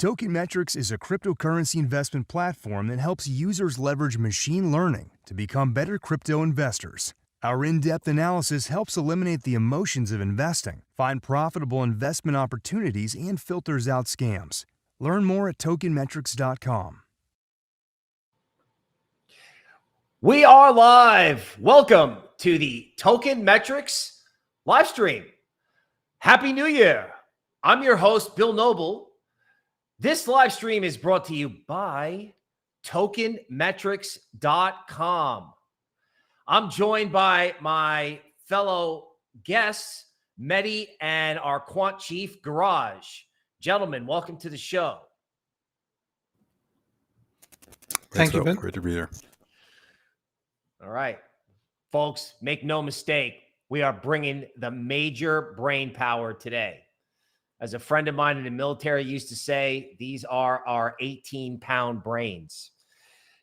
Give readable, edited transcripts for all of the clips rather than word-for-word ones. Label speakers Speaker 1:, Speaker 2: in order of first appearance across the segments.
Speaker 1: Token Metrics is a cryptocurrency investment platform that helps users leverage machine learning to become better crypto investors. Our in-depth analysis helps eliminate the emotions of investing, find profitable investment opportunities, and filters out scams. Learn more at tokenmetrics.com.
Speaker 2: We are live. Welcome to the Token Metrics live stream. Happy New Year. I'm your host, Bill Noble. This live stream is brought to you by tokenmetrics.com. I'm joined by my fellow guests, Mehdi and our quant chief, Gurraj. Gentlemen, welcome to the show.
Speaker 3: Thank you, Ben.
Speaker 4: Great to be here.
Speaker 2: All right. Folks, make no mistake, we are bringing the major brain power today. As a friend of mine in the military used to say, these are our 18-pound brains.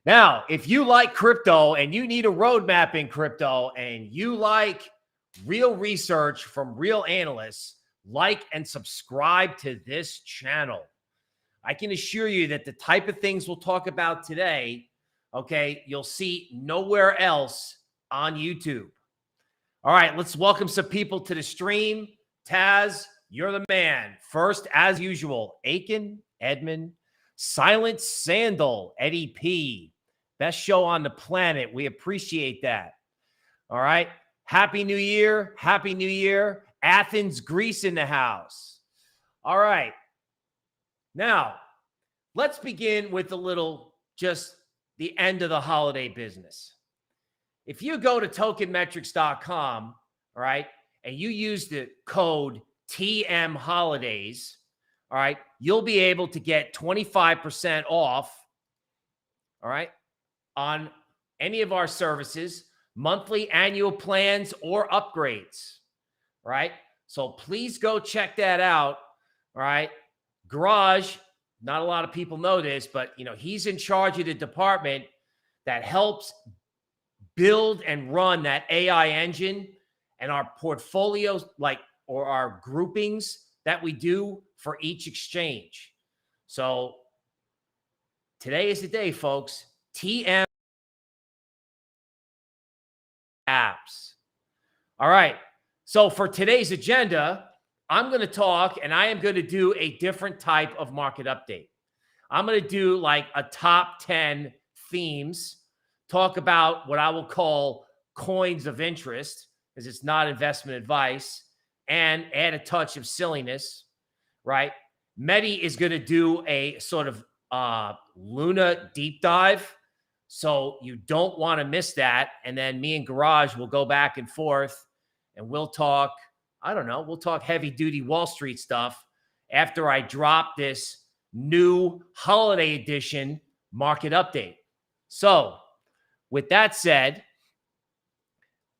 Speaker 2: Now, if you like crypto and you need a roadmap in crypto and you like real research from real analysts, like and subscribe to this channel. I can assure you that the type of things we'll talk about today, okay, you'll see nowhere else on YouTube. All right, let's welcome some people to the stream. Taz, you're the man. First, as usual, Aiken, Edmund, Silent Sandal, Eddie P. Best show on the planet. We appreciate that. All right. Happy New Year. Happy New Year. Athens, Greece in the house. All right. Now, let's begin with a little just the end of the holiday business. If you go to tokenmetrics.com, all right, and you use the code TM Holidays, all right, you'll be able to get 25% off, all right, on any of our services, monthly, annual plans, or upgrades, all right? So please go check that out, all right? Gurraj, not a lot of people know this, but, you know, he's in charge of the department that helps build and run that AI engine and our portfolios, like, or our groupings that we do for each exchange. So today is the day, folks. TM apps. All right. So for today's agenda, I'm going to talk and I am going to do a different type of market update. I'm going to do like a top 10 themes, talk about what I will call coins of interest, because it's not investment advice, and add a touch of silliness, right? Mehdi is going to do a sort of Luna deep dive. So you don't want to miss that. And then me and Gurraj will go back and forth and we'll talk, I don't know, we'll talk heavy duty Wall Street stuff after I drop this new holiday edition market update. So with that said,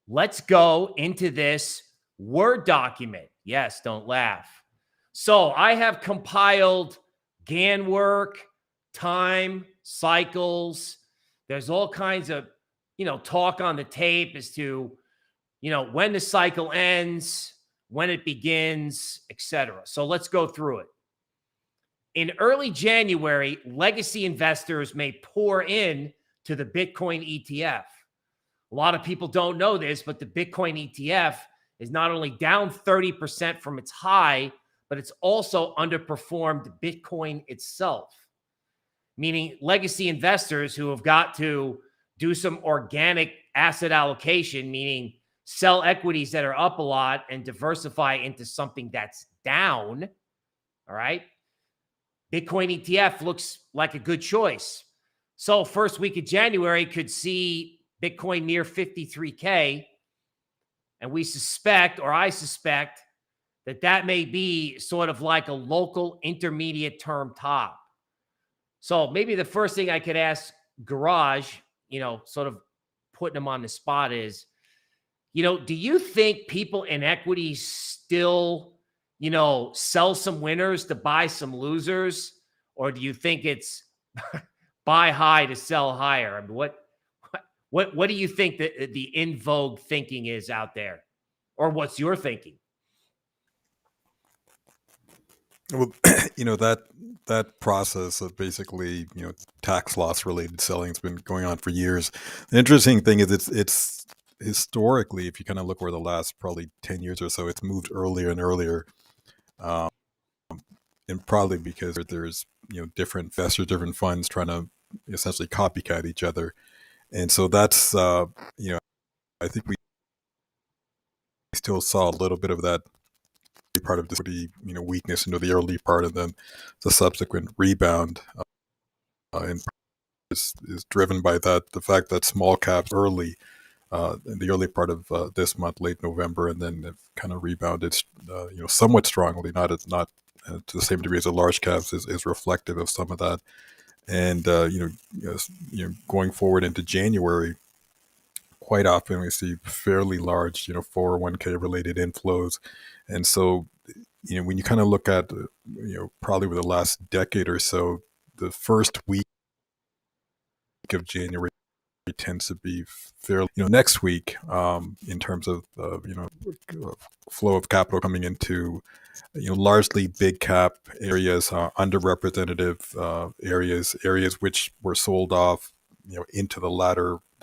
Speaker 2: let's go into this Word document. Yes, don't laugh. So I have compiled Gann work, time, cycles. There's all kinds of, you know, talk on the tape as to, you know, when the cycle ends, when it begins, etc. So let's go through it. In early January, legacy investors may pour in to the Bitcoin ETF. A lot of people don't know this, but the Bitcoin ETF is not only down 30% from its high, but it's also underperformed Bitcoin itself. Meaning legacy investors who have got to do some organic asset allocation, meaning sell equities that are up a lot and diversify into something that's down, all right? Bitcoin ETF looks like a good choice. So first week of January could see Bitcoin near 53K, and we suspect, or I suspect, that that may be sort of like a local intermediate term top. So maybe the first thing I could ask Gurraj, you know, sort of putting him on the spot is, you know, do you think people in equities still, you know, sell some winners to buy some losers? Or do you think it's buy high to sell higher? I mean, what do you think that the in vogue thinking is out there? Or what's your thinking?
Speaker 4: Well, that process of basically tax loss related selling has been going on for years. The interesting thing is it's historically, if you kind of look over the last probably 10 years or so, it's moved earlier and earlier, um, and probably because there's different investors, different funds trying to essentially copycat each other, and so that's I think we still saw a little bit of that part of this weakness into the early part, and then the subsequent rebound. And is driven by the fact that small caps early in the early part of this month, late November, and then have kind of rebounded, somewhat strongly, not to the same degree as the large caps, is reflective of some of that. And going forward into January, quite often we see fairly large 401k related inflows, and so when you kind of look at probably over the last decade or so, the first week of January tends to be fairly, next week, in terms of flow of capital coming into largely big cap areas, underrepresented areas which were sold off into the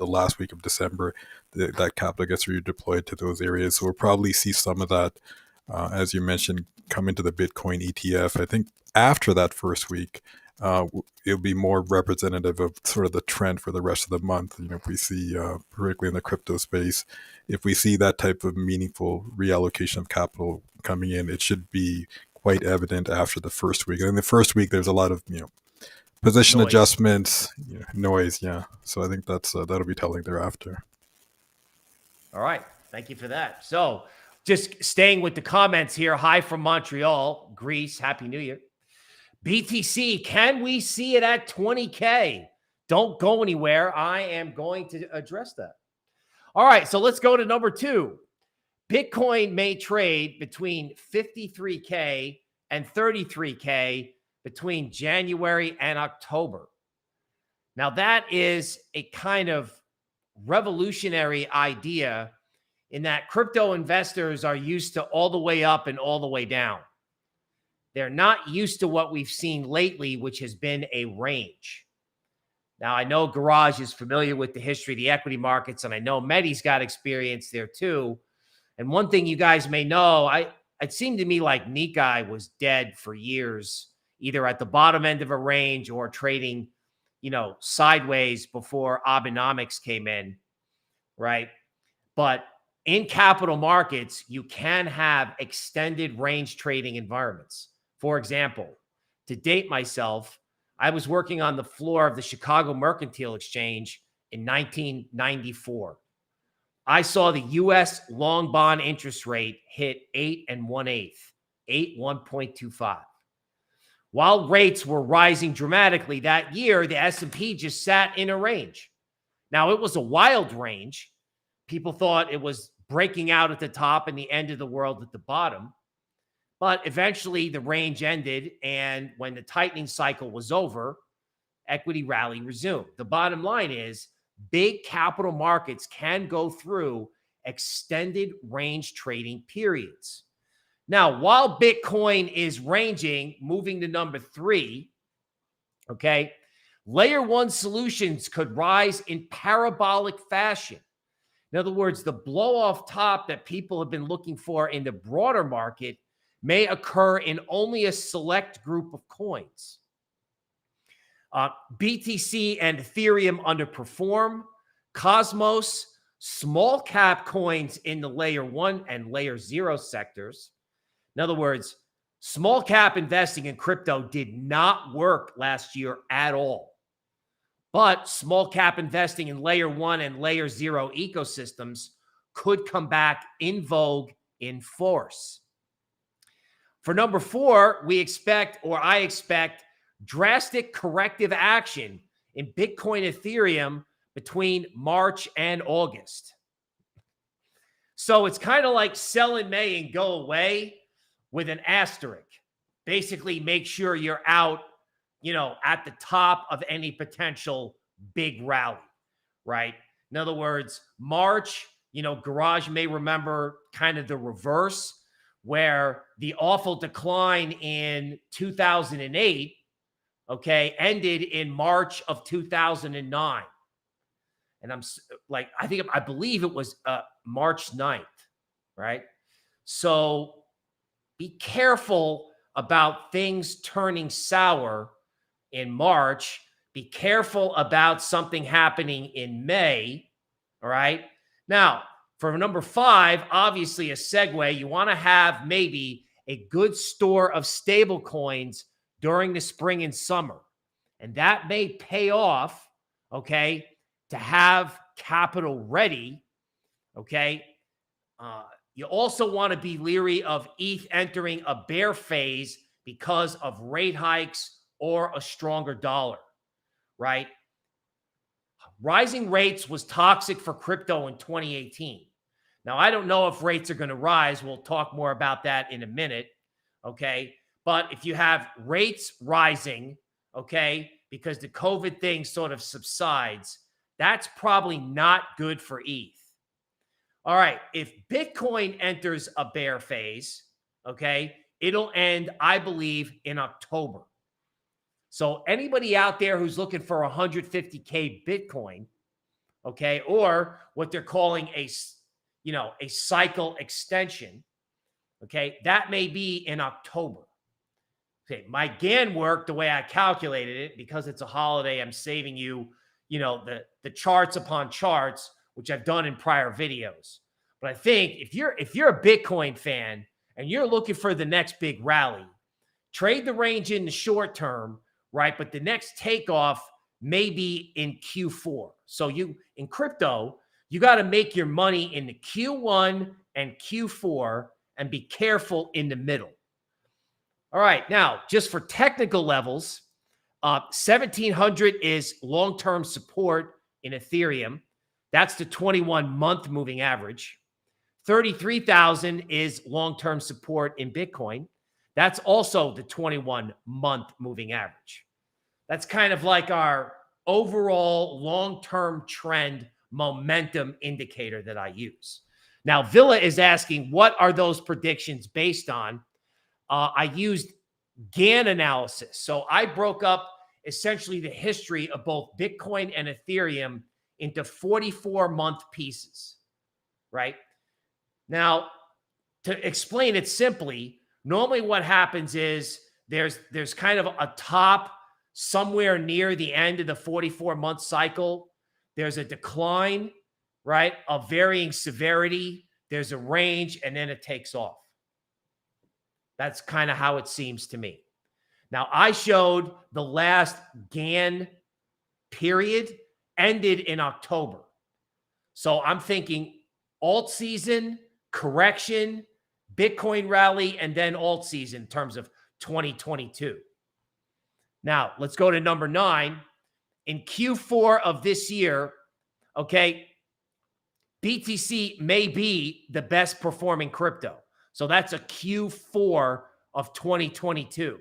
Speaker 4: last week of December. That capital gets redeployed to those areas, so we'll probably see some of that, as you mentioned, come into the Bitcoin ETF. I think after that first week, it'll be more representative of sort of the trend for the rest of the month. If we see, particularly in the crypto space, if we see that type of meaningful reallocation of capital coming in, it should be quite evident after the first week. And in the first week, there's a lot of position
Speaker 2: Noise.
Speaker 4: adjustments, noise. Yeah, so I think that'll be telling thereafter.
Speaker 2: All right. Thank you for that. So just staying with the comments here. Hi from Montreal, Greece. Happy New Year. BTC, can we see it at 20K? Don't go anywhere. I am going to address that. All right. So let's go to number 2. Bitcoin may trade between 53K and 33K between January and October. Now, that is a kind of revolutionary idea in that crypto investors are used to all the way up and all the way down. They're not used to what we've seen lately, which has been a range. Now, I know Gurraj is familiar with the history of the equity markets, and I know Mehdi's got experience there too. And one thing you guys may know, it seemed to me like Nikkei was dead for years, either at the bottom end of a range or trading, sideways before Abenomics came in, right? But in capital markets, you can have extended range trading environments. For example, to date myself, I was working on the floor of the Chicago Mercantile Exchange in 1994. I saw the U.S. long bond interest rate hit 8 1/8, 1.25. While rates were rising dramatically that year, the S&P just sat in a range. Now, it was a wild range. People thought it was breaking out at the top and the end of the world at the bottom. But eventually the range ended, and when the tightening cycle was over, equity rally resumed. The bottom line is big capital markets can go through extended range trading periods. Now, while Bitcoin is ranging, moving to number 3, okay, layer 1 solutions could rise in parabolic fashion. In other words, the blow off top that people have been looking for in the broader market may occur in only a select group of coins. BTC and Ethereum underperform. Cosmos, small cap coins in the layer 1 and layer 0 sectors. In other words, small cap investing in crypto did not work last year at all. But small cap investing in layer 1 and layer 0 ecosystems could come back in vogue in force. For number 4, I expect drastic corrective action in Bitcoin Ethereum between March and August. So it's kind of like sell in May and go away with an asterisk. Basically, make sure you're out, at the top of any potential big rally, right? In other words, March, Gurraj may remember kind of the reverse, where the awful decline in 2008, okay, ended in March of 2009. And I believe it was March 9th, right? So be careful about things turning sour in March. Be careful about something happening in May, all right? Now, for number 5, obviously a segue, you want to have maybe a good store of stable coins during the spring and summer. And that may pay off, okay, to have capital ready, okay? You also want to be leery of ETH entering a bear phase because of rate hikes or a stronger dollar, right? Rising rates was toxic for crypto in 2018. Now, I don't know if rates are going to rise. We'll talk more about that in a minute, okay? But if you have rates rising, okay, because the COVID thing sort of subsides, that's probably not good for ETH. All right, if Bitcoin enters a bear phase, okay, it'll end, I believe, in October. So anybody out there who's looking for 150K Bitcoin, okay, or what they're calling a cycle extension, okay, that may be in October. Okay, my GAN work, the way I calculated it, because it's a holiday, I'm saving you, the charts upon charts, which I've done in prior videos. But I think if you're a Bitcoin fan and you're looking for the next big rally, trade the range in the short term, right? But the next takeoff may be in Q4. So in crypto, you got to make your money in the Q1 and Q4 and be careful in the middle. All right, now, just for technical levels, 1,700 is long-term support in Ethereum. That's the 21-month moving average. 33,000 is long-term support in Bitcoin. That's also the 21-month moving average. That's kind of like our overall long-term trend momentum indicator that I use. Now, Villa is asking, what are those predictions based on? I used GAN analysis. So I broke up essentially the history of both Bitcoin and Ethereum into 44-month pieces, right? Now, to explain it simply, normally what happens is there's kind of a top somewhere near the end of the 44-month cycle. There's a decline, right, of varying severity. There's a range, and then it takes off. That's kind of how it seems to me. Now, I showed the last GAN period ended in October. So I'm thinking alt season, correction, Bitcoin rally, and then alt season in terms of 2022. Now, let's go to number 9. In Q4 of this year, okay, BTC may be the best performing crypto. So that's a Q4 of 2022.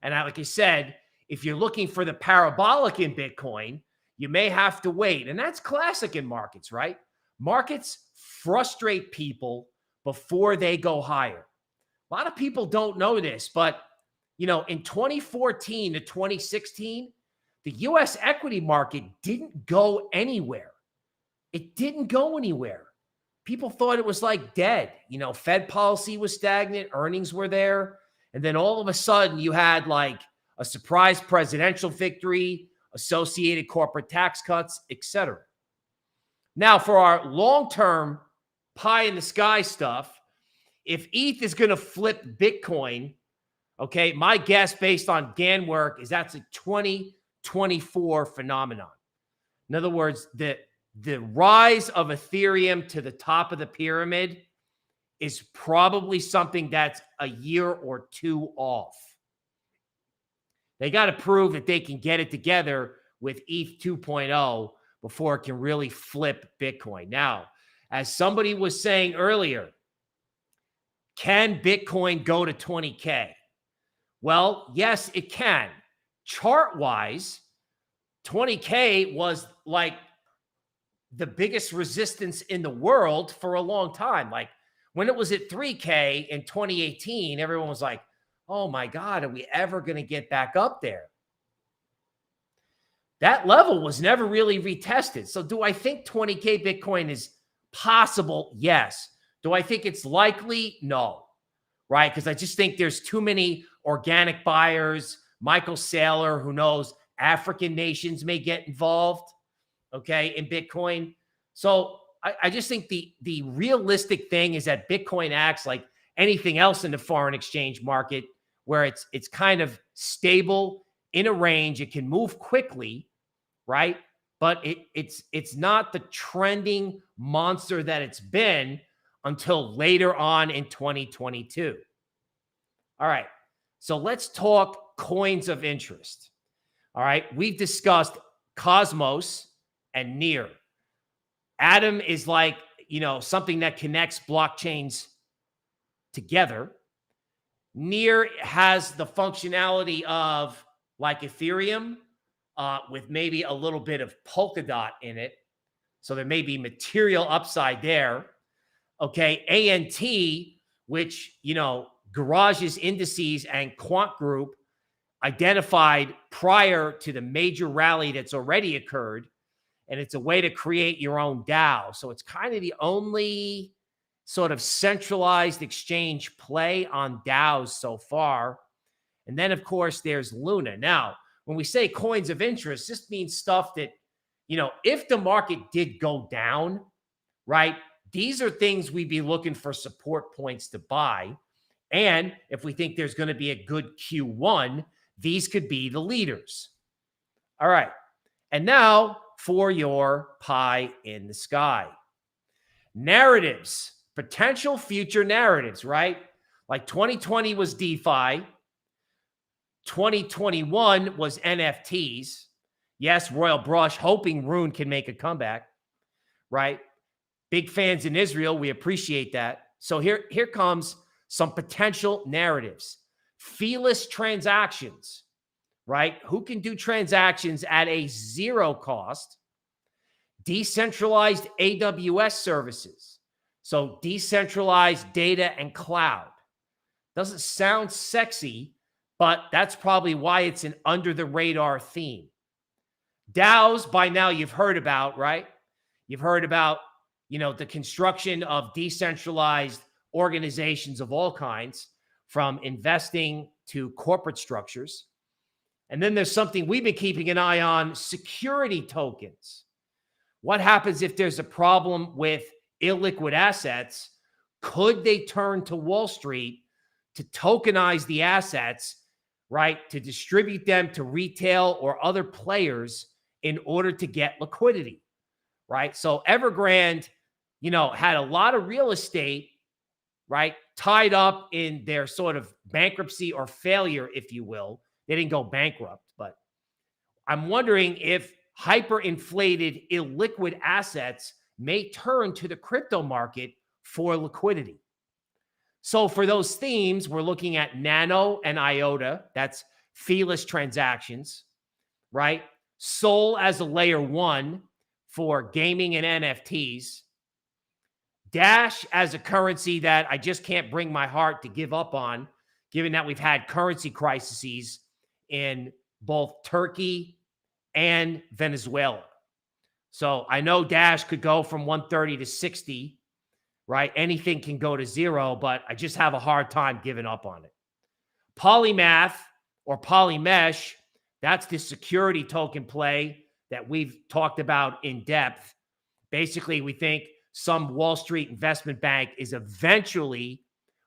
Speaker 2: And like I said, if you're looking for the parabolic in Bitcoin, you may have to wait. And that's classic in markets, right? Markets frustrate people before they go higher. A lot of people don't know this, but in 2014 to 2016, the US equity market didn't go anywhere. It didn't go anywhere. People thought it was like dead. Fed policy was stagnant, earnings were there. And then all of a sudden you had like a surprise presidential victory, associated corporate tax cuts, etc. Now, for our long-term pie in the sky stuff, if ETH is going to flip Bitcoin, okay, my guess based on GAN work is that's a 2024 phenomenon. In other words, the rise of Ethereum to the top of the pyramid is probably something that's a year or two off. They got to prove that they can get it together with ETH 2.0 before it can really flip Bitcoin. Now, as somebody was saying earlier, can Bitcoin go to 20K? Well, yes, it can. Chart-wise, 20K was like the biggest resistance in the world for a long time. Like When it was at 3K in 2018, everyone was like, oh my God, are we ever going to get back up there? That level was never really retested. So do I think 20K Bitcoin is possible? Yes. Do I think it's likely? No. Right? Because I just think there's too many organic buyers. Michael Saylor, who knows, African nations may get involved, okay, in Bitcoin. So I just think the realistic thing is that Bitcoin acts like anything else in the foreign exchange market, where it's kind of stable in a range. It can move quickly, right? But it's not the trending monster that it's been until later on in 2022. All right, so let's talk coins of interest. All right, we've discussed Cosmos and Near. Atom is like, something that connects blockchains together. Near has the functionality of like Ethereum, with maybe a little bit of Polkadot in it. So there may be material upside there. Okay, ANT, which, Gurraj's indices and Quant Group identified prior to the major rally that's already occurred. And it's a way to create your own DAO. So it's kind of the only sort of centralized exchange play on DAOs so far. And then, of course, there's Luna. Now, when we say coins of interest, this means stuff that, if the market did go down, right, these are things we'd be looking for support points to buy. And if we think there's going to be a good Q1, these could be the leaders. All right. And now for your pie in the sky. Narratives, potential future narratives, right? Like 2020 was DeFi. 2021 was NFTs. Yes, Royal Brush hoping Rune can make a comeback, right? Big fans in Israel. We appreciate that. So here comes some potential narratives. Feeless transactions, right? Who can do transactions at a zero cost? Decentralized AWS services. So decentralized data and cloud. Doesn't sound sexy, but that's probably why it's an under the radar theme. DAOs, by now you've heard about, right? You've heard about, the construction of decentralized organizations of all kinds, from investing to corporate structures. And then there's something we've been keeping an eye on, security tokens. What happens if there's a problem with illiquid assets? Could they turn to Wall Street to tokenize the assets, right, to distribute them to retail or other players in order to get liquidity, right? So Evergrande, had a lot of real estate, right, tied up in their sort of bankruptcy or failure, if you will. They didn't go bankrupt, but I'm wondering if hyperinflated illiquid assets may turn to the crypto market for liquidity. So for those themes, we're looking at Nano and IOTA. That's feeless transactions, right? Sol as a layer one for gaming and NFTs. Dash as a currency that I just can't bring my heart to give up on, given that we've had currency crises in both Turkey and Venezuela. So I know Dash could go from 130 to 60, right? Anything can go to zero, but I just have a hard time giving up on it. Polymath or Polymesh, that's the security token play that we've talked about in depth. Basically, we think some Wall Street investment bank is eventually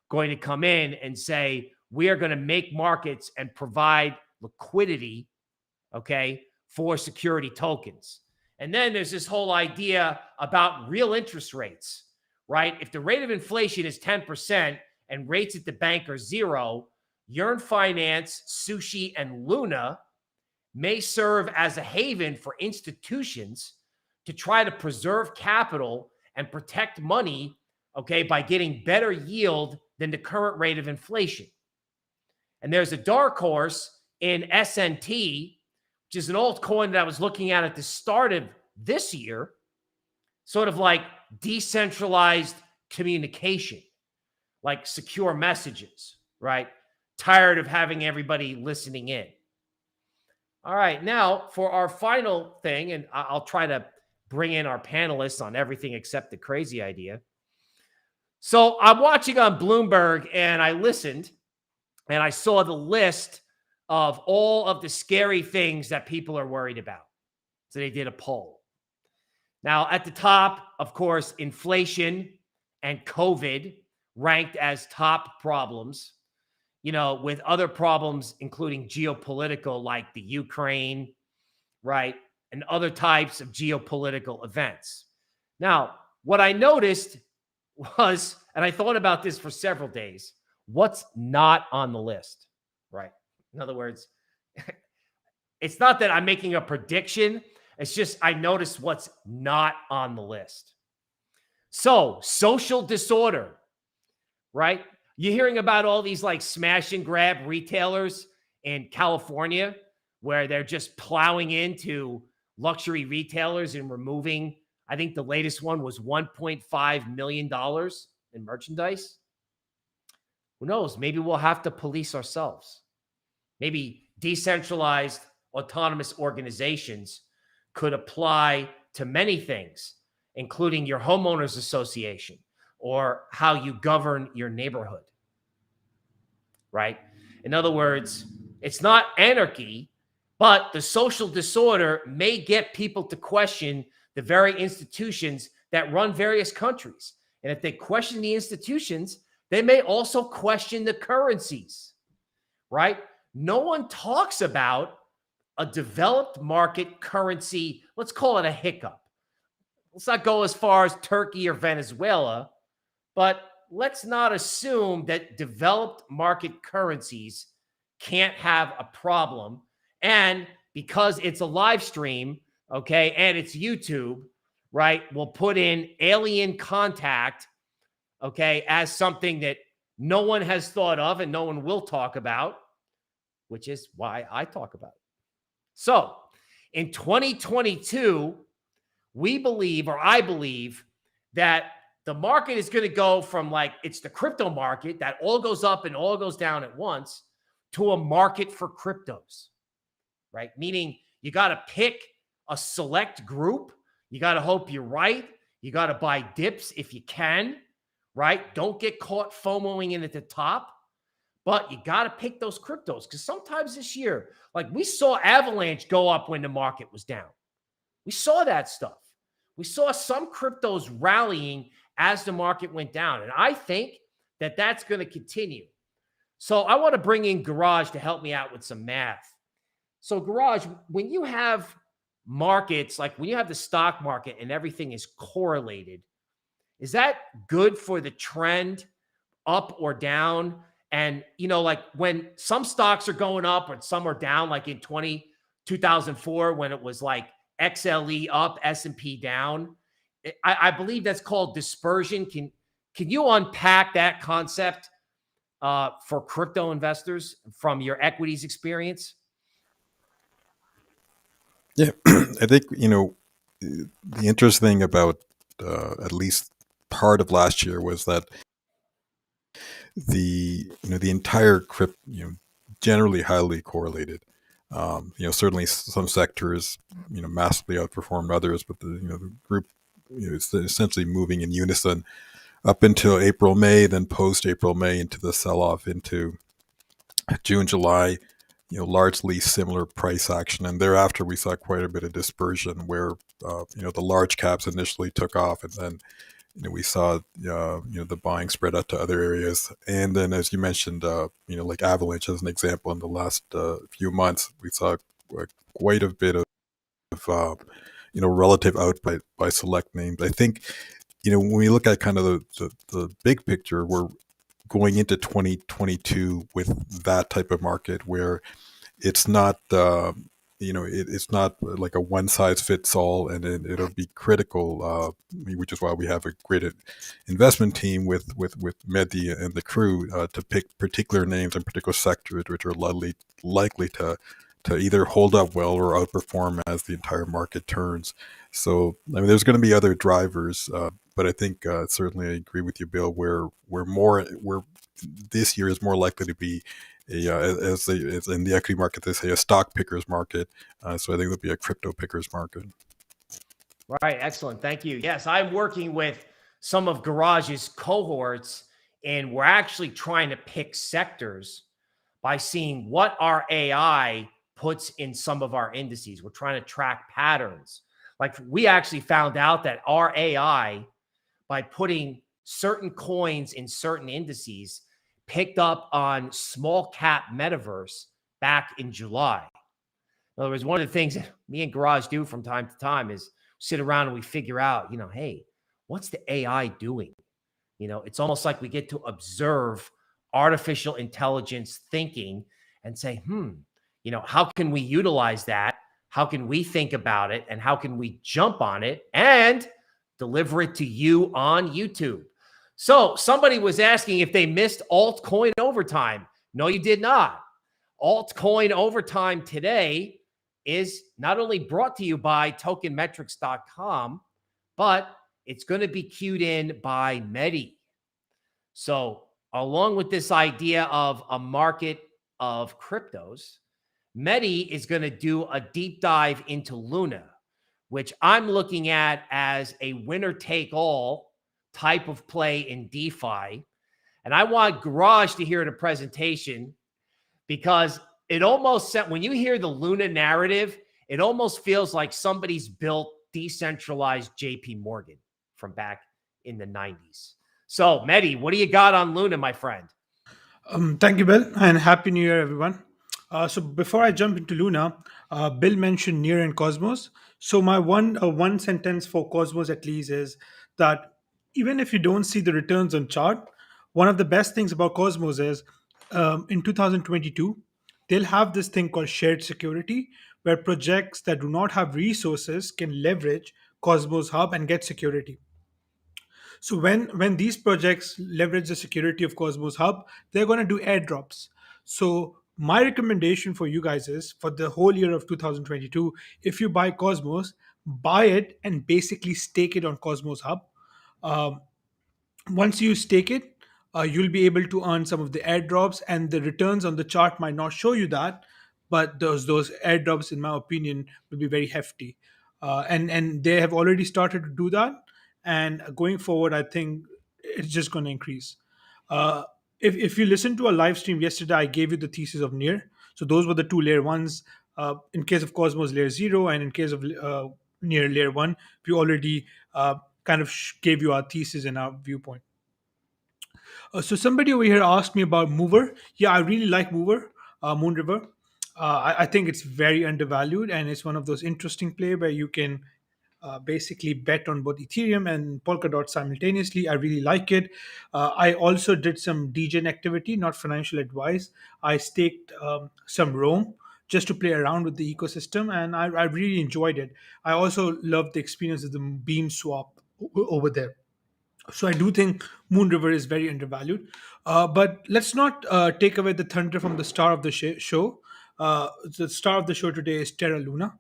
Speaker 2: going to come in and say, we are going to make markets and provide liquidity, okay, for security tokens. And then there's this whole idea about real interest rates, right? If the rate of inflation is 10% and rates at the bank are zero, Yearn Finance, Sushi, and Luna may serve as a haven for institutions to try to preserve capital and protect money, okay, by getting better yield than the current rate of inflation. And there's a dark horse in SNT, which is an altcoin that I was looking at the start of this year, sort of like decentralized communication. like secure messages, right? Tired of having everybody listening in. All right, now for our final thing, and I'll try to bring in our panelists on everything except the crazy idea. So I'm watching on Bloomberg, and I listened, and I saw the list of all of the scary things that people are worried about. So they did a poll. Now, at the top, of course, inflation and COVID ranked as top problems, with other problems, including geopolitical, like the Ukraine, right? And other types of geopolitical events. Now, what I noticed was, and I thought about this for several days, what's not on the list, right? In other words, it's not that I'm making a prediction. It's just I noticed what's not on the list. So, social disorder, right? You're hearing about all these like smash and grab retailers in California where they're just plowing into luxury retailers and removing, I think the latest one was $1.5 million in merchandise. Who knows? Maybe we'll have to police ourselves. Maybe decentralized autonomous organizations could apply to many things, including your homeowners association or how you govern your neighborhood, right? In other words, it's not anarchy, but the social disorder may get people to question the very institutions that run various countries. And if they question the institutions, they may also question the currencies, right? No one talks about a developed market currency. Let's call it a hiccup. Let's not go as far as Turkey or Venezuela, but let's not assume that developed market currencies can't have a problem. And because it's a live stream, okay, and it's YouTube, right, we'll put in alien contact, okay, as something that no one has thought of and no one will talk about, which is why I talk about it. So in 2022, we believe, or I believe, that the market is going to go from like it's the crypto market that all goes up and all goes down at once to a market for cryptos, right? Meaning you got to pick a select group. You got to hope you're right. You got to buy dips if you can, right? Don't get caught FOMOing in at the top. But you got to pick those cryptos because sometimes this year, like we saw Avalanche go up when the market was down. We saw that stuff. We saw some cryptos rallying as the market went down. And I think that that's going to continue. So I want to bring in Gurraj to help me out with some math. So Gurraj, when you have markets, like when you have the stock market and everything is correlated, is that good for the trend up or down? And, like when some stocks are going up and some are down, like in 2004, when it was like XLE up, S&P down, I believe that's called dispersion. Can you unpack that concept for crypto investors from your equities experience?
Speaker 4: Yeah, I think, the interesting thing about at least part of last year was that the entire crypto, generally highly correlated. Certainly some sectors, massively outperformed others, but the group, is essentially moving in unison up until April, May, then post April, May into the sell-off into June, July, largely similar price action. And thereafter, we saw quite a bit of dispersion where, the large caps initially took off and then, we saw, the buying spread out to other areas. And then, as you mentioned, like Avalanche as an example, in the last few months, we saw quite a bit of relative output by select names. I think, when we look at kind of the big picture, we're going into 2022 with that type of market where it's not, it's not like a one size fits all, and it'll be critical, which is why we have a great investment team with Mehdi and the crew to pick particular names and particular sectors which are likely to to either hold up well or outperform as the entire market turns. So I mean, there's going to be other drivers, but I think certainly I agree with you, Bill. Where this year is more likely to be as in the equity market, they say a stock pickers market. So I think it'll be a crypto pickers market.
Speaker 2: Right. Excellent. Thank you. Yes, I'm working with some of Gurraj's cohorts, and we're actually trying to pick sectors by seeing what our AI puts in some of our indices. We're trying to track patterns. Like we actually found out that our AI, by putting certain coins in certain indices, picked up on small cap metaverse back in July. In other words, one of the things that me and Gurraj do from time to time is sit around and we figure out, hey, what's the AI doing? It's almost like we get to observe artificial intelligence thinking and say, how can we utilize that? How can we think about it? And how can we jump on it and deliver it to you on YouTube? So somebody was asking if they missed altcoin overtime. No, you did not. Altcoin overtime today is not only brought to you by tokenmetrics.com, but it's going to be cued in by Mehdi. So along with this idea of a market of cryptos, Mehdi is going to do a deep dive into Luna, which I'm looking at as a winner-take-all type of play in DeFi. And I want Gurraj to hear the presentation because it almost, when you hear the Luna narrative, it almost feels like somebody's built decentralized JP Morgan from back in the 90s. So, Mehdi, what do you got on Luna, my friend?
Speaker 3: Thank you, Bill, and Happy New Year, everyone. So before I jump into Luna, Bill mentioned Near and Cosmos. So my one sentence for Cosmos at least is that even if you don't see the returns on chart, one of the best things about Cosmos is in 2022, they'll have this thing called shared security, where projects that do not have resources can leverage Cosmos Hub and get security. So when these projects leverage the security of Cosmos Hub, they're going to do airdrops. So my recommendation for you guys is for the whole year of 2022, if you buy Cosmos, buy it and basically stake it on Cosmos Hub. Um, Once you stake it, you'll be able to earn some of the airdrops, and the returns on the chart might not show you that, but those airdrops, in my opinion, will be very hefty. And they have already started to do that, and going forward, I think it's just going to increase. Uh, if you listen to a live stream yesterday, I gave you the thesis of Near. So those were the two layer ones. In case of Cosmos, layer zero, and in case of Near, layer one, we already kind of gave you our thesis and our viewpoint. So somebody over here asked me about Mover. Yeah, I really like Mover, Moon River. I think it's very undervalued, and it's one of those interesting play where you can basically bet on both Ethereum and Polkadot simultaneously. I really like it. I also did some DGen activity, not financial advice. I staked some Rome just to play around with the ecosystem, and I really enjoyed it. I also loved the experience of the beam swap over there. So I do think Moon River is very undervalued. But let's not take away the thunder from the star of the show. The star of the show today is Terra Luna.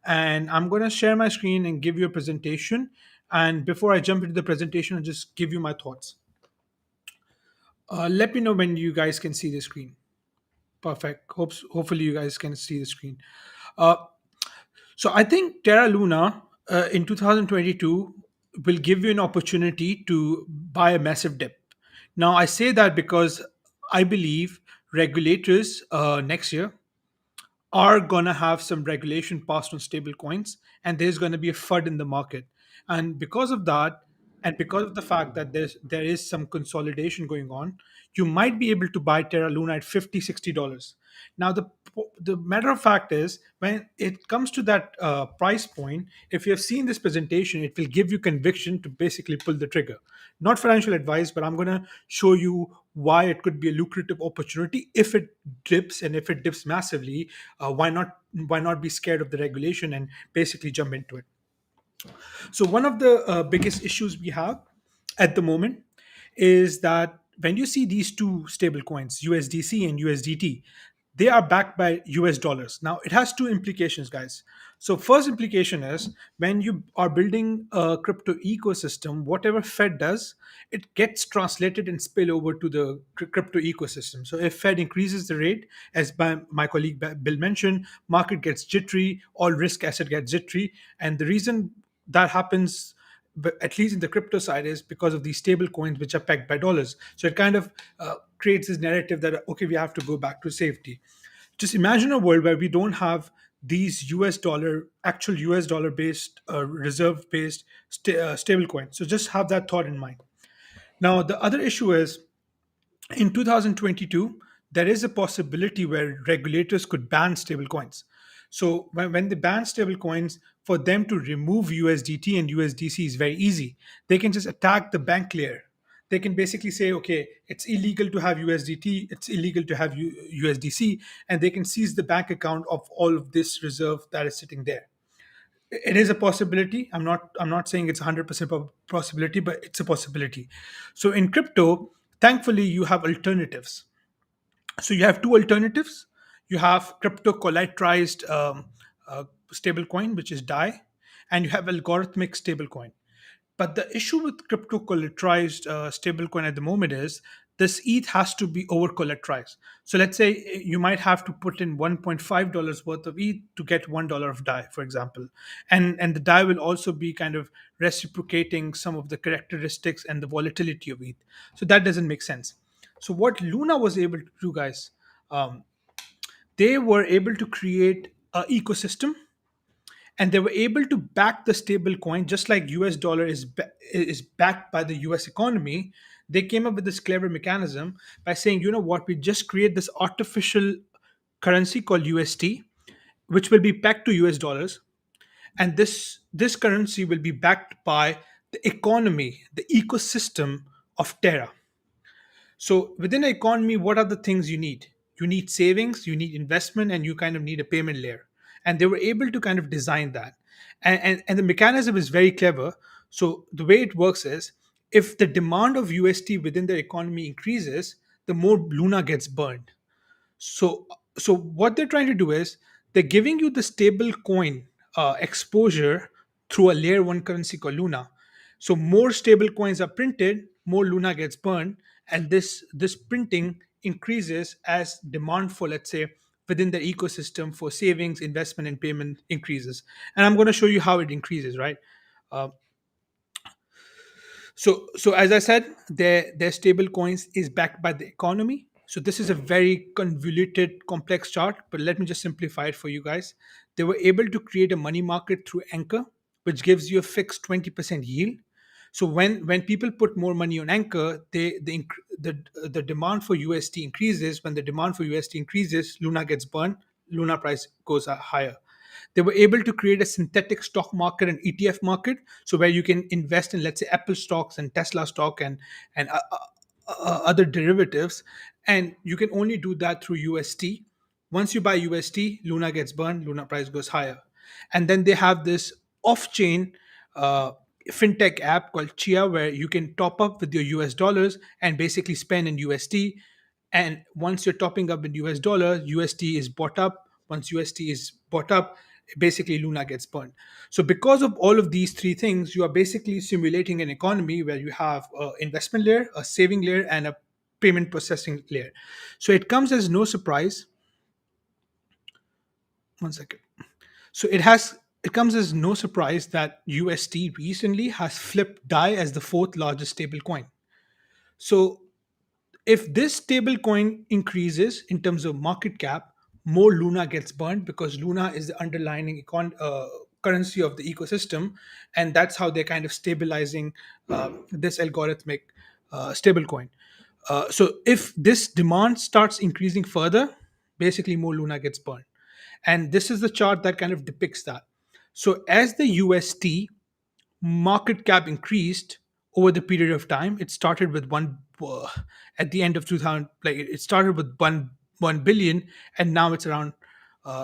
Speaker 3: And I'm going to share my screen and give you a presentation. And before I jump into the presentation, I'll just give you my thoughts. Let me know when you guys can see the screen. Perfect. Hopefully you guys can see the screen. Uh, So I think Terra Luna in 2022 will give you an opportunity to buy a massive dip. Now I say that because I believe regulators next year are going to have some regulation passed on stable coins, and there's going to be a FUD in the market. And because of that, and because of the fact that there is some consolidation going on, you might be able to buy Terra Luna at $50-$60. Now the matter of fact is, when it comes to that price point, if you have seen this presentation, it will give you conviction to basically pull the trigger. Not financial advice, but I'm going to show you why it could be a lucrative opportunity if it dips, and if it dips massively, why not be scared of the regulation and basically jump into it. So one of the biggest issues we have at the moment is that when you see these two stable coins, USDC and USDT, they are backed by US dollars. Now, it has two implications, guys. So, first implication is when you are building a crypto ecosystem, whatever Fed does, it gets translated and spill over to the crypto ecosystem. So, if Fed increases the rate, as my colleague Bill mentioned, market gets jittery, all risk asset gets jittery, and the reason that happens, but at least in the crypto side, is because of these stable coins which are pegged by dollars. So it kind of creates this narrative that okay, we have to go back to safety. Just imagine a world where we don't have these actual US dollar based reserve based stable coins. So just have that thought in mind. Now the other issue is in 2022, there is a possibility where regulators could ban stablecoins. So when they ban stablecoins, for them to remove USDT and USDC is very easy. They can just attack the bank layer. They can basically say, okay, it's illegal to have USDT, it's illegal to have USDC, and they can seize the bank account of all of this reserve that is sitting there. It is a possibility. I'm not saying it's 100% possibility, but it's a possibility. So in crypto, thankfully you have alternatives. So you have two alternatives. You have crypto collateralized stablecoin, which is DAI, and you have algorithmic stablecoin. But the issue with crypto collateralized stablecoin at the moment is this ETH has to be over collateralized. So let's say you might have to put in $1.5 worth of ETH to get $1 of DAI, for example. And the DAI will also be kind of reciprocating some of the characteristics and the volatility of ETH. So that doesn't make sense. So what Luna was able to do, guys, um, they were able to create an ecosystem, and they were able to back the stable coin just like US dollar is backed by the US economy. They came up with this clever mechanism by saying, you know what, we just create this artificial currency called UST, which will be pegged to US dollars, and this currency will be backed by the economy, the ecosystem of Terra. So within an economy, what are the things you need? You need savings, you need investment, and you kind of need a payment layer. And they were able to kind of design that. And the mechanism is very clever. So the way it works is if the demand of UST within the economy increases, the more Luna gets burned. So what they're trying to do is they're giving you the stable coin exposure through a layer one currency called Luna. So more stable coins are printed, more Luna gets burned, and this printing increases as demand for, let's say, within the ecosystem for savings, investment, and payment increases. And I'm going to show you how it increases, right? Uh, so as I said, their stable coins is backed by the economy. So this is a very convoluted, complex chart, but let me just simplify it for you guys. They were able to create a money market through Anchor, which gives you a fixed 20% yield. So when people put more money on Anchor, the demand for UST increases. When the demand for UST increases, Luna gets burned, Luna price goes higher. They were able to create a synthetic stock market and ETF market, so where you can invest in, let's say, Apple stocks and Tesla stock and other derivatives, and you can only do that through UST. Once you buy UST, Luna gets burned, Luna price goes higher. And then they have this off-chain uh, fintech app called Chia, where you can top up with your US dollars and basically spend in UST. And once you're topping up in US dollar, UST is bought up. Once UST is bought up, basically Luna gets burned. So because of all of these three things, you are basically simulating an economy where you have an investment layer, a saving layer, and a payment processing layer. So it comes as no surprise. One second. So it comes as no surprise that UST recently has flipped DAI as the fourth largest stable coin. So if this stable coin increases in terms of market cap, more Luna gets burned because Luna is the underlying currency of the ecosystem, and that's how they're kind of stabilizing this algorithmic stable coin. So if this demand starts increasing further, basically more Luna gets burned. And this is the chart that kind of depicts that. So as the UST market cap increased over the period of time, it started with at the end of 2000, like it started with 1 billion, and now it's around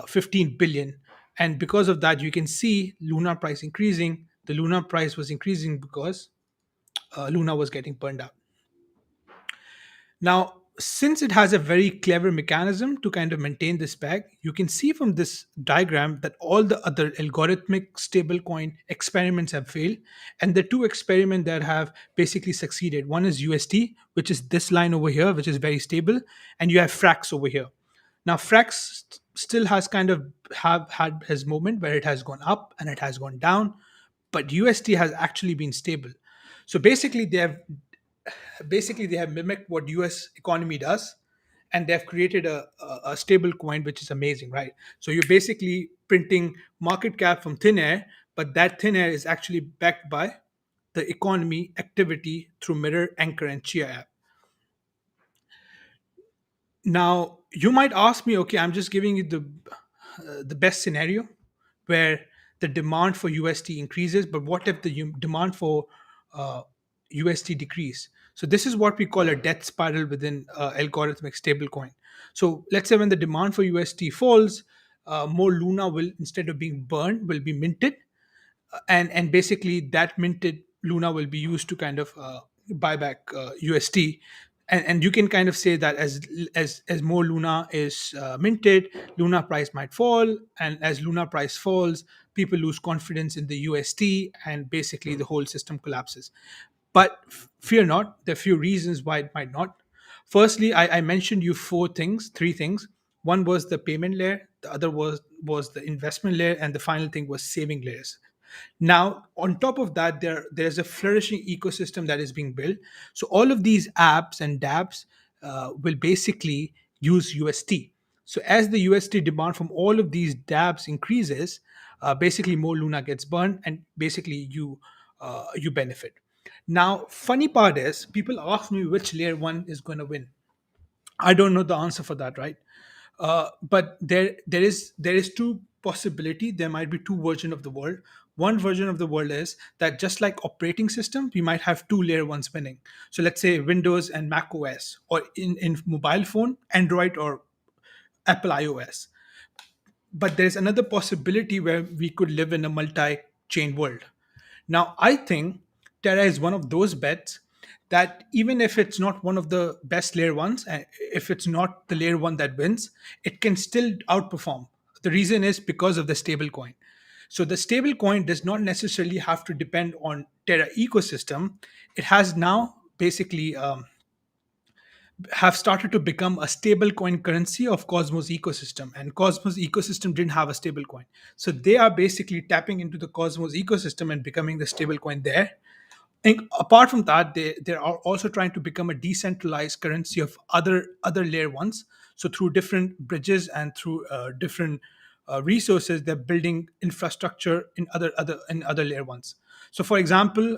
Speaker 3: 15 billion. And because of that, you can see Luna price increasing. The Luna price was increasing because Luna was getting burned out. Now, since it has a very clever mechanism to kind of maintain this peg, you can see from this diagram that all the other algorithmic stablecoin experiments have failed, and the two experiments that have basically succeeded. One is UST, which is this line over here, which is very stable, and you have Frax over here. Now, Frax still has kind of have had his moment where it has gone up and it has gone down, but UST has actually been stable. So basically they have mimicked what US economy does, and they've created a stable coin, which is amazing, right? So you're basically printing market cap from thin air, but that thin air is actually backed by the economy activity through Mirror, Anchor, and Chia app. Now you might ask me, okay, I'm just giving you the best scenario where the demand for USD increases, but what if the demand for uh, USD decrease? So this is what we call a death spiral within algorithmic stablecoin. So let's say when the demand for USD falls, more Luna will, instead of being burned, will be minted, and basically that minted Luna will be used to kind of buy back USD. And you can kind of say that as more Luna is minted, Luna price might fall, and as Luna price falls, people lose confidence in the USD, and basically the whole system collapses. But fear not, there are few reasons why it might not. Firstly, I mentioned you three things. One was the payment layer, the other was the investment layer, and the final thing was saving layers. Now, on top of that, there's a flourishing ecosystem that is being built. So all of these apps and dApps will basically use UST. So as the UST demand from all of these dApps increases, basically more Luna gets burned, and basically you benefit. Now, funny part is people ask me which layer one is going to win. I don't know the answer for that, right? But there is two possibility. There might be two version of the world. One version of the world is that just like operating system, we might have two layer ones winning. So let's say Windows and Mac OS, or in mobile phone, Android or Apple iOS. But there's another possibility where we could live in a multi-chain world. Now, I think Terra is one of those bets that even if it's not one of the best layer ones, and if it's not the layer one that wins, it can still outperform. The reason is because of the stable coin. So the stable coin does not necessarily have to depend on Terra ecosystem. It has now basically have started to become a stable coin currency of Cosmos ecosystem, and Cosmos ecosystem didn't have a stable coin. So they are basically tapping into the Cosmos ecosystem and becoming the stable coin there. And apart from that, they are also trying to become a decentralized currency of other layer ones. So through different bridges and through different resources, they're building infrastructure in other layer ones. So for example,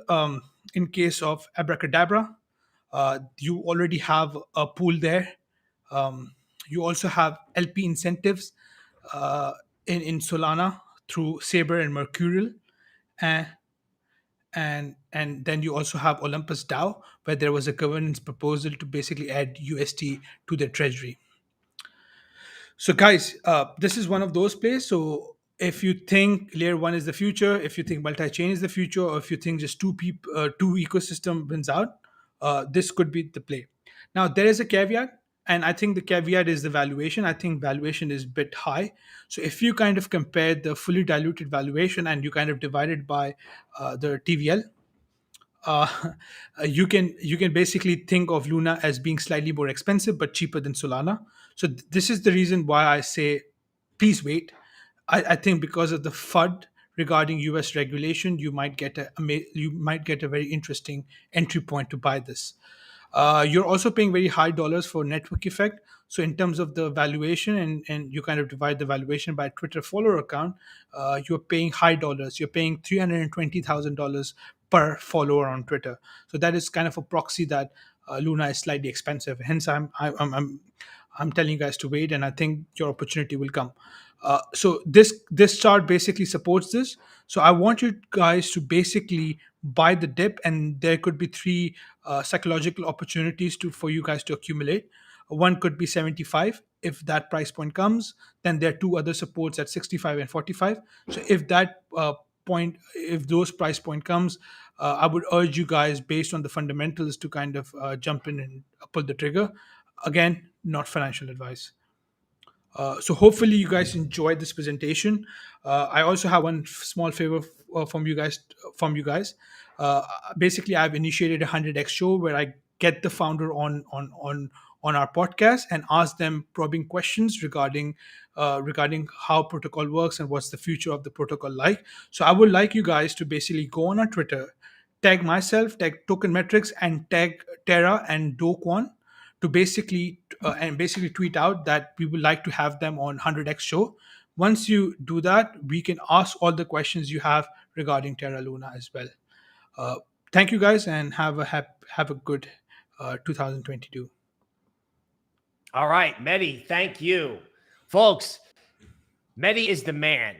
Speaker 3: in case of Abracadabra, you already have a pool there. You also have LP incentives in Solana through Saber and Mercurial. And and then you also have Olympus DAO, where there was a governance proposal to basically add UST to their treasury. So, guys, this is one of those plays. So, if you think layer one is the future, if you think multi-chain is the future, or if you think just two ecosystem wins out, this could be the play. Now, there is a caveat, and I think the caveat is the valuation. I think valuation is a bit high. So, if you kind of compare the fully diluted valuation and you kind of divide it by the TVL, uh, you can basically think of Luna as being slightly more expensive but cheaper than Solana. So this is the reason why I say, please wait. I think because of the FUD regarding US regulation, you might get a very interesting entry point to buy this. You're also paying very high dollars for network effect. So in terms of the valuation, and you kind of divide the valuation by Twitter follower account, you're paying high dollars. You're paying $320,000 per follower on Twitter. So that is kind of a proxy that Luna is slightly expensive. Hence, I'm telling you guys to wait, and I think your opportunity will come. So this chart basically supports this. So I want you guys to basically buy the dip, and there could be three psychological opportunities for you guys to accumulate. One could be 75. If that price point comes, then there are two other supports at 65 and 45. So if those price point comes, I would urge you guys, based on the fundamentals, to kind of jump in and pull the trigger. Again, not financial advice. So hopefully you guys enjoyed this presentation. I also have one small favor from you guys. From you guys, uh, basically, I've initiated a 100x show where I get the founder on our podcast and ask them probing questions regarding how protocol works and what's the future of the protocol like. So I would like you guys to basically go on our Twitter, tag myself, tag Token Metrics, and tag Terra and Do Kwon to basically tweet out that we would like to have them on 100x show. Once you do that, we can ask all the questions you have regarding Terra Luna as well. Uh, Thank you guys, and have a good 2022.
Speaker 2: All right, Mehdi, thank you. Folks, Mehdi is the man.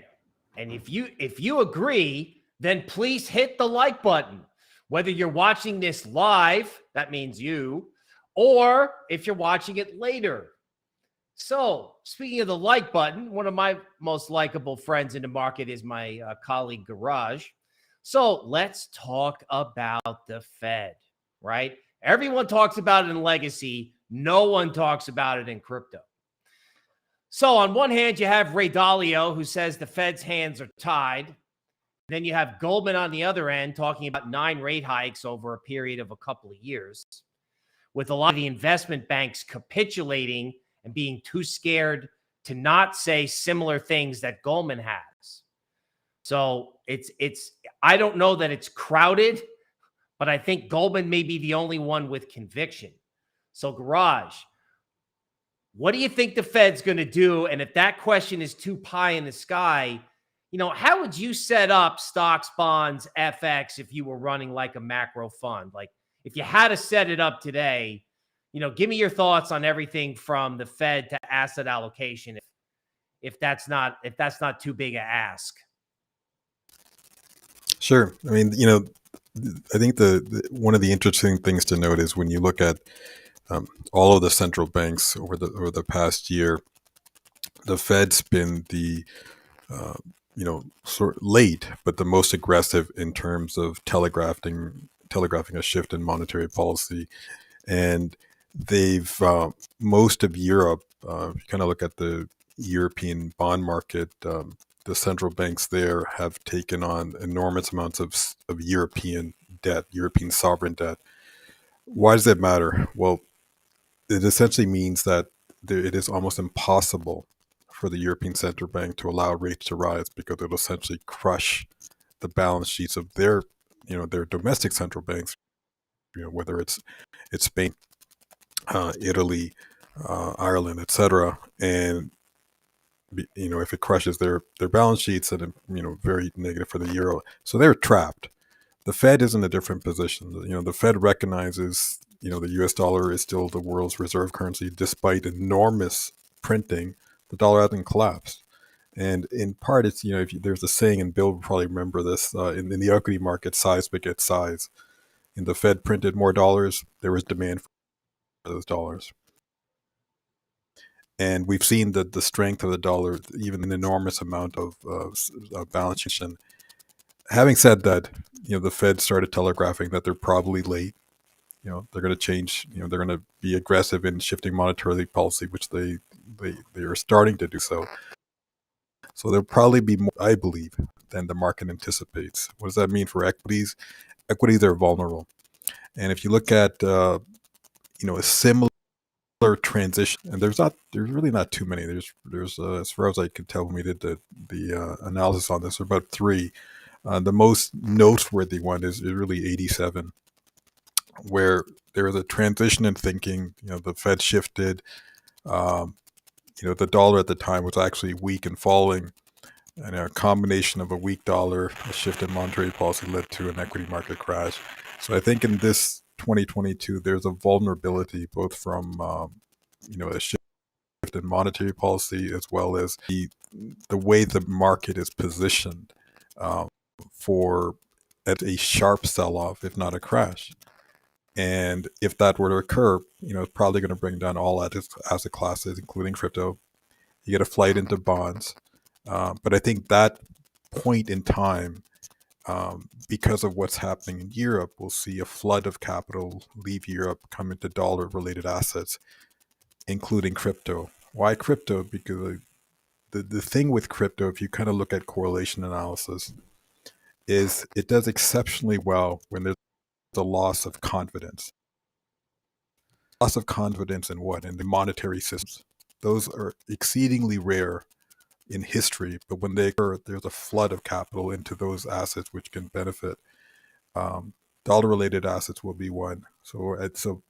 Speaker 2: And if you agree, then please hit the like button. Whether you're watching this live, that means you, or if you're watching it later. So, speaking of the like button, one of my most likable friends in the market is my colleague Gurraj. So, let's talk about the Fed, right? Everyone talks about it in legacy. No one talks about it in crypto. So, on one hand, you have Ray Dalio, who says the Fed's hands are tied. Then you have Goldman on the other end talking about 9 rate hikes over a period of a couple of years, with a lot of the investment banks capitulating and being too scared to not say similar things that Goldman has. So it's I don't know that it's crowded, but I think Goldman may be the only one with conviction. So Gurraj, what do you think the Fed's going to do? And if that question is too pie in the sky, how would you set up stocks, bonds, FX if you were running like a macro fund? Like if you had to set it up today, give me your thoughts on everything from the Fed to asset allocation, if that's not too big a ask.
Speaker 4: Sure. I mean, I think the one of the interesting things to note is when you look at all of the central banks over the past year, the Fed's been the sort of late, but the most aggressive in terms of telegraphing a shift in monetary policy, and they've most of Europe. If you kind of look at the European bond market, the central banks there have taken on enormous amounts of European debt, European sovereign debt. Why does that matter? Well, it essentially means that it is almost impossible for the European Central Bank to allow rates to rise because it'll essentially crush the balance sheets of their domestic central banks, whether it's Spain, Italy, Ireland, etc. And if it crushes their balance sheets, then very negative for the euro. So they're trapped. The Fed is in a different position. The Fed recognizes the U.S. dollar is still the world's reserve currency, despite enormous printing. The dollar hasn't collapsed, and in part, it's there's a saying, and Bill will probably remember this, in the equity market, size begets size. And the Fed printed more dollars, there was demand for those dollars. And we've seen that the strength of the dollar, even an enormous amount of balance sheet. And having said that, the Fed started telegraphing that they're probably late. They're going to change. They're going to be aggressive in shifting monetary policy, which they are starting to do so. So there'll probably be more, I believe, than the market anticipates. What does that mean for equities? Equities are vulnerable, and if you look at a similar transition, and there's really not too many. There's as far as I could tell when we did the analysis on this, there are about 3. The most noteworthy one is really 87, where there was a transition in thinking. The Fed shifted. The dollar at the time was actually weak and falling, and a combination of a weak dollar, a shift in monetary policy led to an equity market crash. So I think in this 2022, there's a vulnerability both from a shift in monetary policy as well as the way the market is positioned for at a sharp sell-off, if not a crash. And if that were to occur, it's probably going to bring down all asset classes, including crypto. You get a flight into bonds. But I think that point in time, because of what's happening in Europe, we'll see a flood of capital leave Europe, come into dollar-related assets. including crypto. Why crypto? Because the thing with crypto, if you kind of look at correlation analysis, is it does exceptionally well when there's a loss of confidence. Loss of confidence in what? In the monetary systems. Those are exceedingly rare in history, but when they occur, there's a flood of capital into those assets which can benefit. Dollar-related assets will be one. The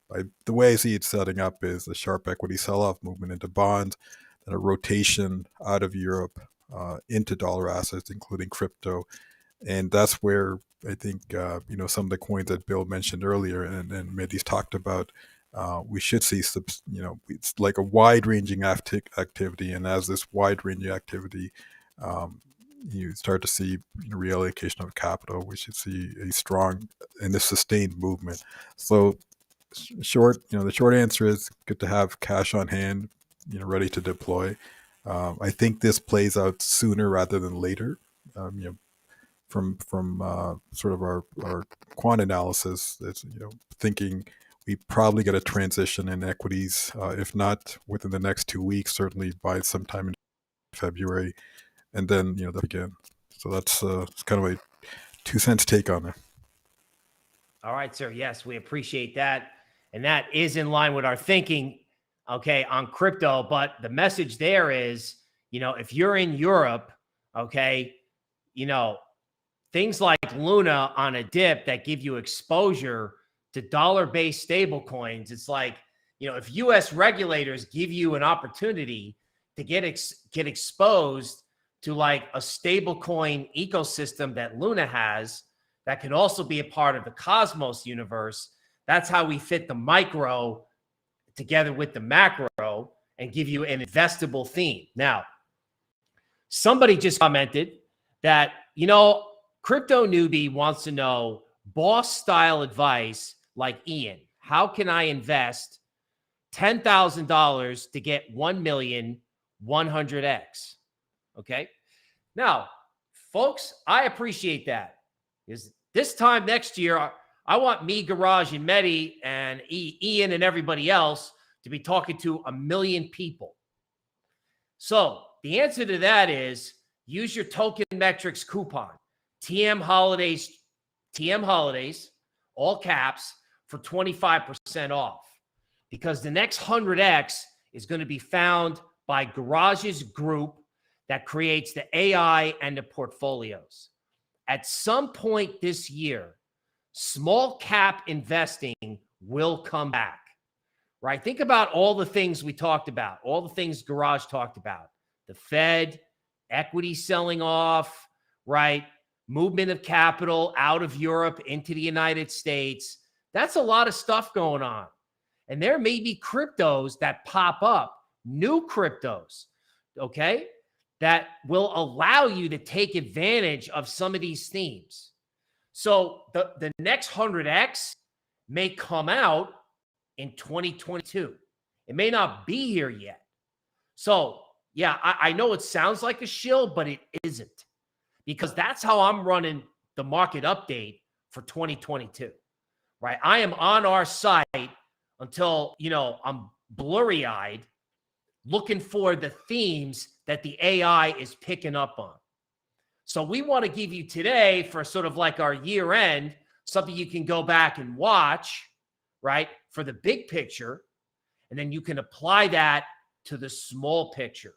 Speaker 4: way I see it setting up is a sharp equity sell-off, movement into bonds, and a rotation out of Europe into dollar assets, including crypto. And that's where I think some of the coins that Bill mentioned earlier and Mehdi's talked about, we should see it's like a wide-ranging activity, and as this wide-ranging activity, you start to see reallocation of capital. We should see a strong and a sustained movement. So, the short answer is good to have cash on hand, ready to deploy. I think this plays out sooner rather than later. From sort of our quant analysis, it's thinking we probably get a transition in equities, if not within the next 2 weeks, certainly by sometime in February, and then that again. So that's kind of a 2 cents take on it.
Speaker 2: All right, sir. Yes, we appreciate that, and that is in line with our thinking. Okay, on crypto, but the message there is, if you're in Europe, okay, things like Luna on a dip that give you exposure to dollar-based stable coins. It's like, if U.S. regulators give you an opportunity to get exposed to like a stable coin ecosystem that Luna has, that could also be a part of the Cosmos universe. That's how we fit the micro together with the macro and give you an investable theme. Now, somebody just commented that, crypto newbie wants to know boss style advice like Ian. How can I invest $10,000 to get 1,100x? Okay. Now, folks, I appreciate that. Because this time next year, I want me, Gurraj, and Mehdi, and Ian, and everybody else to be talking to 1 million people. So the answer to that is use your token metrics coupon, TM Holidays, all caps, for 25% off. Because the next 100x is going to be found by Gurraj's group that creates the AI and the portfolios. At some point this year, small cap investing will come back, right? Think about all the things we talked about, all the things Gurraj talked about, the Fed, equity selling off, right? Movement of capital out of Europe into the United States. That's a lot of stuff going on. And there may be cryptos that pop up, new cryptos, okay, that will allow you to take advantage of some of these themes. So the next 100x may come out in 2022. It may not be here yet. So, yeah, I know it sounds like a shill, but it isn't. Because that's how I'm running the market update for 2022, right? I am on our site until, I'm blurry-eyed looking for the themes that the AI is picking up on. So we want to give you today, for sort of like our year end, something you can go back and watch, right, for the big picture. And then you can apply that to the small picture,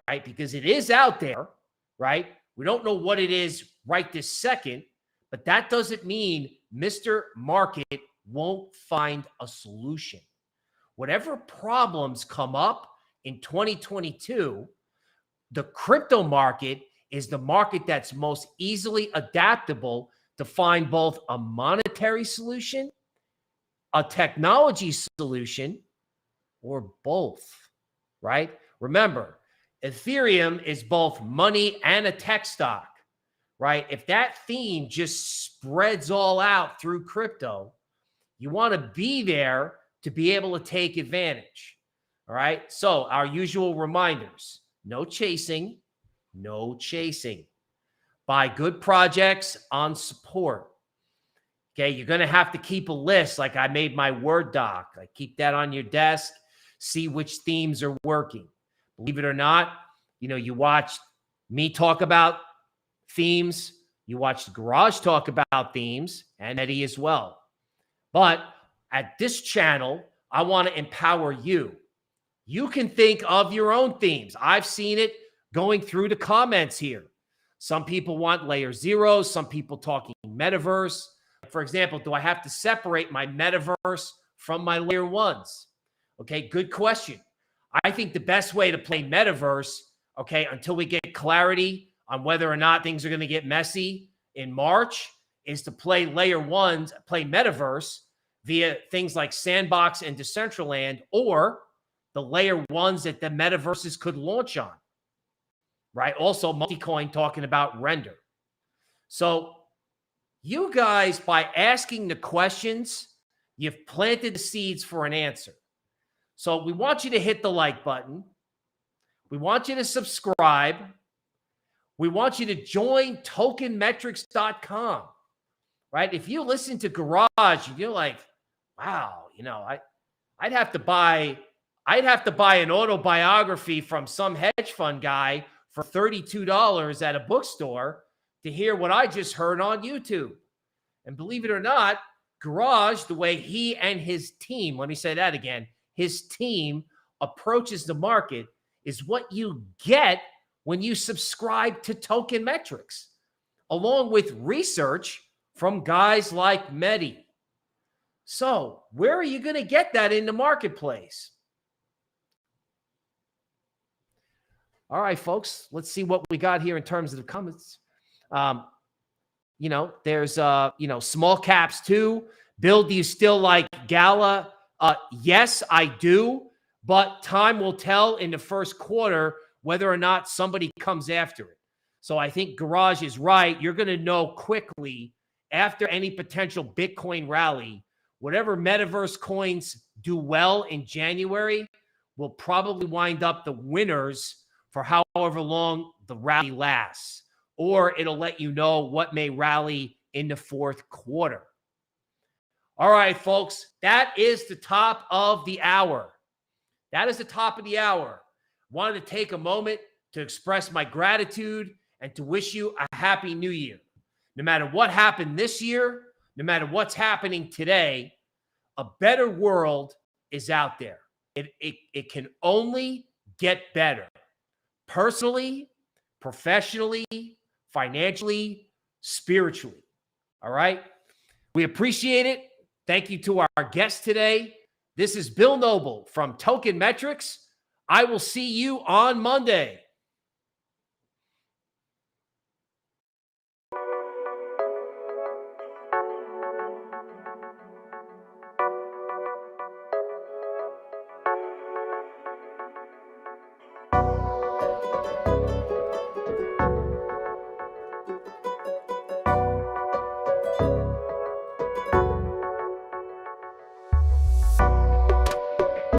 Speaker 2: right? Because it is out there, right? We don't know what it is right this second, but that doesn't mean Mr. Market won't find a solution. Whatever problems come up in 2022, the crypto market is the market that's most easily adaptable to find both a monetary solution, a technology solution, or both, right? Remember, Ethereum is both money and a tech stock, right? If that theme just spreads all out through crypto, you want to be there to be able to take advantage, all right? So our usual reminders: no chasing, no chasing. Buy good projects on support. Okay, you're going to have to keep a list. Like I made my Word doc. I keep that on your desk. see which themes are working. Believe it or not, you watch me talk about themes, you watch Gurraj talk about themes, and Mehdi as well. But at this channel, I want to empower you. You can think of your own themes. I've seen it going through the comments here. Some people want layer zeros, some people talking metaverse. For example, do I have to separate my metaverse from my layer ones? Okay, good question. I think the best way to play metaverse, okay, until we get clarity on whether or not things are going to get messy in March, is to play layer ones, play metaverse via things like Sandbox and Decentraland, or the layer ones that the metaverses could launch on, right? Also, Multicoin talking about render. So you guys, by asking the questions, you've planted the seeds for an answer. So we want you to hit the like button. We want you to subscribe. We want you to join tokenmetrics.com, right? If you listen to Gurraj, you're like, wow, I'd have to buy an autobiography from some hedge fund guy for $32 at a bookstore to hear what I just heard on YouTube. And believe it or not, Gurraj, the way he and his team, let me say that again, his team approaches the market is what you get when you subscribe to Token Metrics, along with research from guys like Mehdi. So where are you going to get that in the marketplace? All right, folks, let's see what we got here in terms of the comments. There's, small caps too. Bill, do you still like Gala? Yes, I do, but time will tell in the first quarter whether or not somebody comes after it. So I think Gurraj is right. You're going to know quickly after any potential Bitcoin rally, whatever metaverse coins do well in January will probably wind up the winners for however long the rally lasts, or it'll let you know what may rally in the fourth quarter. All right, folks, that is the top of the hour. That is the top of the hour. Wanted to take a moment to express my gratitude and to wish you a happy new year. No matter what happened this year, no matter what's happening today, a better world is out there. It can only get better. Personally, professionally, financially, spiritually. All right? We appreciate it. Thank you to our guest today. This is Bill Noble from Token Metrics. I will see you on Monday.